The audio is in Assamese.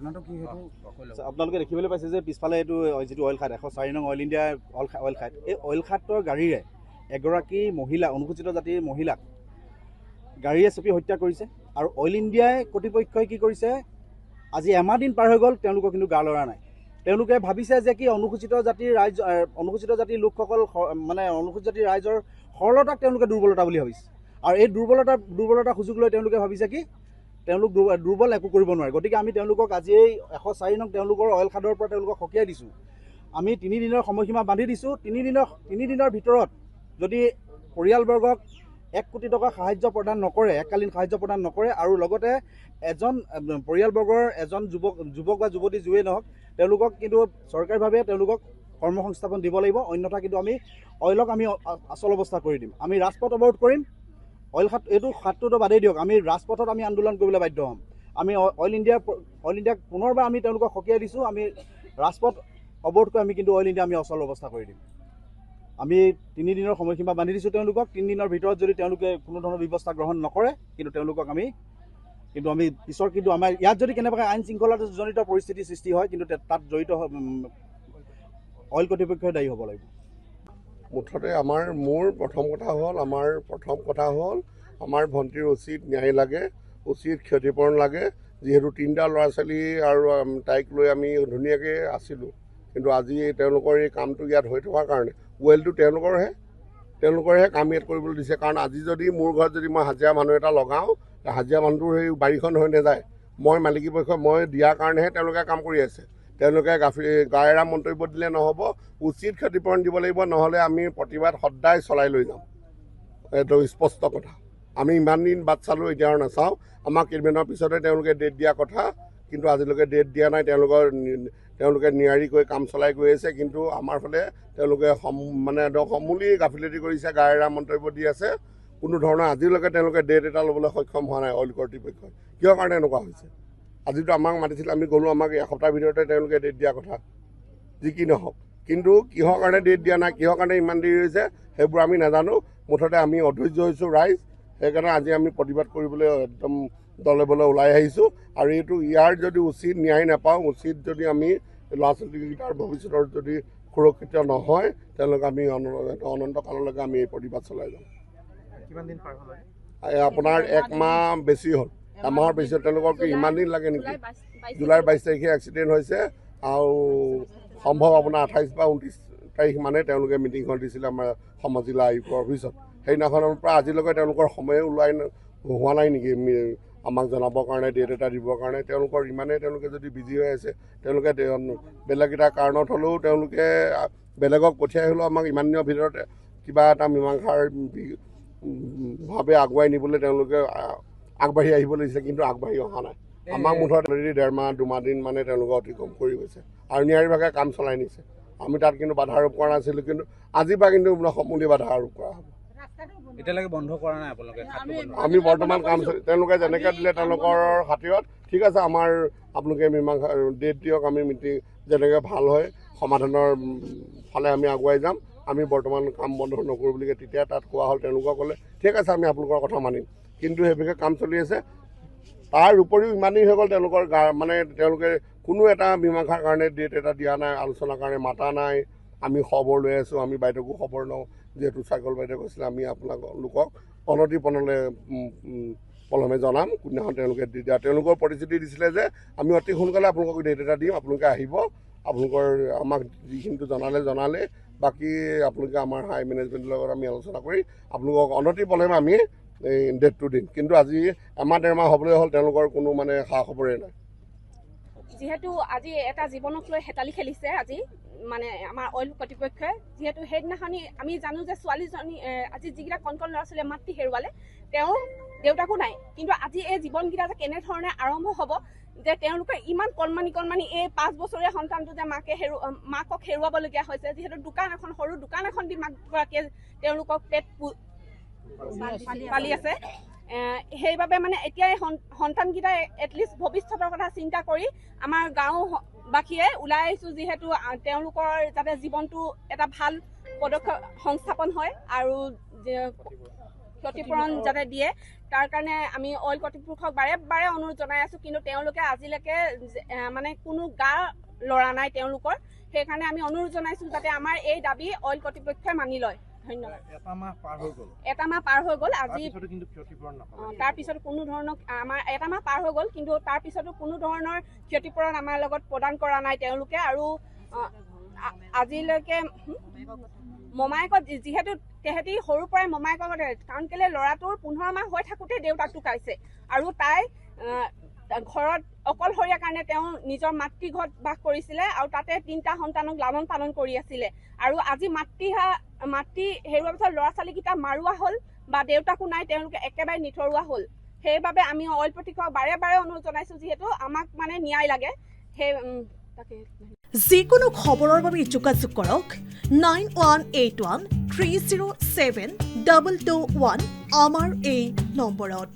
আপোনালোকে দেখিবলৈ পাইছে যে পিছফালে এইটো যিটো অইল খাট 104 নং অইল ইণ্ডিয়া অইল খাট, এই অইল খাটৰ গাড়ীৰে এগৰাকী মহিলা অনুসূচিত জাতিৰ মহিলাক গাড়ীয়ে চেপি হত্যা কৰিছে। আৰু অইল ইণ্ডিয়াই কৰ্তৃপক্ষই কি কৰিছে, আজি এমাহ দিন পাৰ হৈ গ'ল, তেওঁলোকৰ কিন্তু গা লৰা নাই। তেওঁলোকে ভাবিছে যে কি অনুসূচিত জাতিৰ লোকসকল মানে অনুসূচিত জাতিৰ ৰাইজৰ সৰলতাক তেওঁলোকে দুৰ্বলতা বুলি ভাবিছে। আৰু এই দুৰ্বলতা সুযোগ লৈ তেওঁলোকে ভাবিছে কি তেওঁলোক দুৰ্বল, একো কৰিব নোৱাৰে। গতিকে আমি তেওঁলোকক আজি এই 104 নং তেওঁলোকৰ অইল খাদৰ পৰা তেওঁলোকক সকীয়াই দিছোঁ। আমি 3 দিনৰ সময়সীমা বান্ধি দিছোঁ। 3 দিনৰ ভিতৰত যদি পৰিয়ালবৰ্গক 1 কোটি টকা সাহায্য প্ৰদান নকৰে, এককালীন সাহায্য প্ৰদান নকৰে, আৰু লগতে এজন পৰিয়ালবৰ্গৰ এজন যুৱক বা যুৱতী যিয়ে নহওক তেওঁলোকক কিন্তু চৰকাৰীভাৱে তেওঁলোকক কৰ্মসংস্থাপন দিব লাগিব। অন্যথা কিন্তু আমি অইলক আমি আচল অৱস্থা কৰি দিম। আমি ৰাজপথ অৱৰোধ কৰিম। অইল খাট এইটো খাটটোতো বাদেই দিয়ক, আমি ৰাজপথত আমি আন্দোলন কৰিবলৈ বাধ্য হ'ম। আমি অইল ইণ্ডিয়াক পুনৰবাৰ আমি তেওঁলোকক সকীয়াই দিছোঁ। আমি ৰাজপথ অৱৰোধ কৰি আমি কিন্তু অইল ইণ্ডিয়া আমি অচল অৱস্থা কৰি দিম। আমি 3 দিনৰ সময়সীমা বান্ধি দিছোঁ তেওঁলোকক। 3 দিনৰ ভিতৰত যদি তেওঁলোকে কোনো ধৰণৰ ব্যৱস্থা গ্ৰহণ নকৰে কিন্তু তেওঁলোকক আমি পিছৰ কিন্তু আমাৰ ইয়াত যদি কেনেবাকৈ আইন শৃংখলাজনিত পৰিস্থিতিৰ সৃষ্টি হয় কিন্তু তাত জড়িত অইল কৰ্তৃপক্ষই দায়ী হ'ব লাগিব। মুঠতে মোৰ প্ৰথম কথা হ'ল আমাৰ ভণ্টিৰ উচিত ন্যায় লাগে, উচিত ক্ষতিপূৰণ লাগে। যিহেতু 3টা ল'ৰা ছোৱালী আৰু তাইক লৈ আমি ধুনীয়াকৈ আছিলোঁ, কিন্তু আজি তেওঁলোকৰ এই কামটো ইয়াত হৈ থকাৰ কাৰণে ৱেলটো তেওঁলোকৰহে কাম ইয়াত কৰিবলৈ দিছে। কাৰণ আজি যদি মোৰ ঘৰত যদি মই হাজিৰা মানুহ এটা লগাওঁ, হাজিৰা মানুহটোৰ সেই বাৰীখন হৈ নাযায়। মই মালিকী পক্ষ মই দিয়াৰ কাৰণেহে তেওঁলোকে কাম কৰি আছে। তেওঁলোকে গায়েৰা মন্তব্য দিলে নহ'ব, উচিত ক্ষতিপূৰণ দিব লাগিব, নহ'লে আমি প্ৰতিবাদ সদায় চলাই লৈ যাম। এইটো স্পষ্ট কথা। আমি ইমান দিন বাট চালোঁ, এতিয়া আৰু নাচাওঁ। আমাক কেইদিনমানৰ পিছতে তেওঁলোকে ডেট দিয়া কথা, কিন্তু আজিলৈকে ডেট দিয়া নাই। তেওঁলোকে নিয়াৰিকৈ কাম চলাই গৈ আছে, কিন্তু আমাৰ ফালে তেওঁলোকে সমূলি গাফিলতি কৰিছে, গায়েৰা মন্তব্য দি আছে। কোনো ধৰণৰ আজিলৈকে তেওঁলোকে ডেট এটা ল'বলৈ সক্ষম হোৱা নাই অইল কৰ্তৃপক্ষই। কিহৰ কাৰণে এনেকুৱা হৈছে? আজিতো আমাক মাতিছিল, আমি গ'লোঁ, আমাক এসপ্তাহৰ ভিতৰতে তেওঁলোকে ডেট দিয়া কথা, যি কি নহওক। কিন্তু কিহৰ কাৰণে ডেট দিয়া নাই, কিহৰ কাৰণে ইমান দেৰি হৈছে, সেইবোৰ আমি নাজানো। মুঠতে আমি অধৈৰ্য হৈছোঁ ৰাইজ, সেইকাৰণে আজি আমি প্ৰতিবাদ কৰিবলৈ একদম দলে বলে ওলাই আহিছোঁ। আৰু ইয়াৰ যদি উচিত ন্যায় নাপাওঁ, উচিত যদি আমি ল'ৰা ছোৱালীকেইটাৰ ভৱিষ্যতৰ যদি সুৰক্ষিত নহয়, তেওঁলোকে আমি অনন্ত কাললৈকে আমি এই প্ৰতিবাদ চলাই যাম। আপোনাৰ 1 মাহ বেছি হ'ল, এমাহৰ বেছি হ'ল। তেওঁলোকৰ কি ইমান দিন লাগে নেকি? জুলাইৰ 22 তাৰিখে এক্সিডেণ্ট হৈছে, আৰু সম্ভৱ আপোনাৰ 28 বা 29 তাৰিখ মানে তেওঁলোকে মিটিংখন দিছিলে আমাৰ সমজিলা আয়ুক্তৰ অফিচত। সেইদিনাখনৰ পৰা আজিলৈকে তেওঁলোকৰ সময় হোৱা নাই নেকি আমাক জনাবৰ কাৰণে, ডেট এটা দিবৰ কাৰণে? তেওঁলোকে যদি বিজি হৈ আছে, তেওঁলোকে বেলেগ এটা কাৰণত হ'লেও তেওঁলোকে বেলেগক পঠিয়াই হ'লেও আমাক ইমান দিনৰ ভিতৰত কিবা এটা মীমাংসাৰ ভাৱে আগুৱাই নিবলৈ তেওঁলোকে আগবাঢ়ি আহিব লাগিছিলে, কিন্তু আগবাঢ়ি অহা নাই। আমাক মুঠত 1.5 মাহ 2 মাহ দিন মানে তেওঁলোকে অতিক্ৰম কৰি গৈছে আৰু নিয়াৰিভাৱে কাম চলাই নিছে। আমি তাত কিন্তু বাধা আৰোপ কৰা নাছিলোঁ, কিন্তু আজিৰ পৰা কিন্তু সমূলি বাধা আৰোপ কৰা হ'ব। এতিয়ালৈকে বন্ধ কৰা নাই আপোনালোকে? আমি বৰ্তমান কাম তেওঁলোকে যেনেকৈ দিলে তেওঁলোকৰ খাতিৰত, ঠিক আছে, আপোনালোকে মীমাংসা ডেট দিয়ক, আমি মিটিং যেনেকৈ ভাল হয় সমাধানৰ ফালে আমি আগুৱাই যাম। আমি বৰ্তমান কাম বন্ধ নকৰোঁ বুলি তেতিয়া তাত কোৱা হ'ল। তেওঁলোকে ক'লে ঠিক আছে, আমি আপোনালোকৰ কথা মানিম, কিন্তু সেইভাগে কাম চলি আছে। তাৰ উপৰিও ইমান দিন হৈ গ'ল, তেওঁলোকে কোনো এটা মীমাংসাৰ কাৰণে ডেট এটা দিয়া নাই, আলোচনাৰ কাৰণে মাতা নাই। আমি খবৰ লৈ আছোঁ, আমি বাইদেউকো খবৰ লওঁ, যিহেতু চাইকল বাইদেউ কৈছিলে আমি আপোনালোকক পলমে জনাম কোনদিনাখন তেওঁলোকে দি দিয়া। তেওঁলোকৰ প্ৰতিশ্ৰুতি দিছিলে যে আমি অতি সোনকালে আপোনালোকক ডেট এটা দিম, আপোনালোকে আহিব, আমাক যিখিনিটো জনালে, বাকী আপোনালোকে আমাৰ হাই মেনেজমেণ্টৰ লগত আমি আলোচনা কৰি আপোনালোকক অনতি পলমে আমি এই ডেটটো দিম। কিন্তু আজি এমাহ 1.5 মাহ হ'বলৈ হ'ল, তেওঁলোকৰ কোনো খা খবৰেই নাই। যিহেতু আজি এটা জীৱনক লৈ হেতালি খেলিছে আজি আমাৰ অইল কৰ্তৃপক্ষই। যিহেতু সেইদিনাখনি আমি জানো যে ছোৱালীজনী আজি যিকেইটা কণ ল'ৰা ছোৱালীয়ে মাতৃ হেৰুৱালে, তেওঁৰ দেউতাকো নাই। কিন্তু আজি এই জীৱনকেইটা যে কেনেধৰণে আৰম্ভ হ'ব, যে তেওঁলোকে ইমান কণমানি এই 5 বছৰীয়া সন্তানটো যে মাকক হেৰুৱাবলগীয়া হৈছে। যিহেতু সৰু দোকান এখন দি মাকগৰাকীয়ে তেওঁলোকক পেট পালি আছে। সেইবাবে এতিয়াই সন্তানকেইটাই এটলিষ্ট ভৱিষ্যতৰ কথা চিন্তা কৰি আমাৰ গাঁওবাসীয়ে ওলাই আহিছোঁ, যিহেতু তেওঁলোকৰ যাতে জীৱনটো এটা ভাল পদক্ষেপ সংস্থাপন হয় আৰু ক্ষতিপূৰণ যাতে দিয়ে, তাৰ কাৰণে আমি অইল কৰ্তৃপক্ষক বাৰে বাৰে অনুৰোধ জনাই আছোঁ, কিন্তু তেওঁলোকে আজিলৈকে মানে কোনো গা লৰা নাই তেওঁলোকৰ। সেইকাৰণে আমি অনুৰোধ জনাইছোঁ যাতে আমাৰ এই দাবী অইল কৰ্তৃপক্ষই মানি লয়। ধন্যবাদ। এটা মাহ পাৰ হৈ গ'ল। আজি তাৰ পিছত কোনো ধৰণৰ আমাৰ এটা মাহ পাৰ হৈ গ'ল, কিন্তু তাৰ পিছতো কোনো ধৰণৰ ক্ষতিপূৰণ আমাৰ লগত প্ৰদান কৰা নাই তেওঁলোকে। আৰু আজিলৈকে মমায়েকত যিহেতু তেহেঁতি সৰুৰ পৰাই মমায়েকৰ কাৰণ কেলে ল'ৰাটোৰ 15 মাহ হৈ থাকোঁতে দেউতাক ঢুকাইছে আৰু তাই ঘৰত অকলশৰীয়া কাৰণে তেওঁ নিজৰ মাতৃঘৰত বাস কৰিছিলে আৰু তাতে 3টা সন্তানক লালন পালন কৰি আছিলে। আৰু আজি মাতৃ হেৰুৱাৰ পিছত ল'ৰা ছোৱালীকেইটা মাৰোৱা হ'ল বা দেউতাকো নাই, তেওঁলোকে একেবাৰে নিথৰুৱা হ'ল। সেইবাবে আমি অইল কৰ্তৃপক্ষক বাৰে বাৰে অনুৰোধ জনাইছোঁ, যিহেতু আমাক মানে ন্যায় লাগে। সেই তাকে যিকোনো খবৰৰ বাবে যোগাযোগ কৰক 9181 307 221 আমাৰ এই নম্বৰত।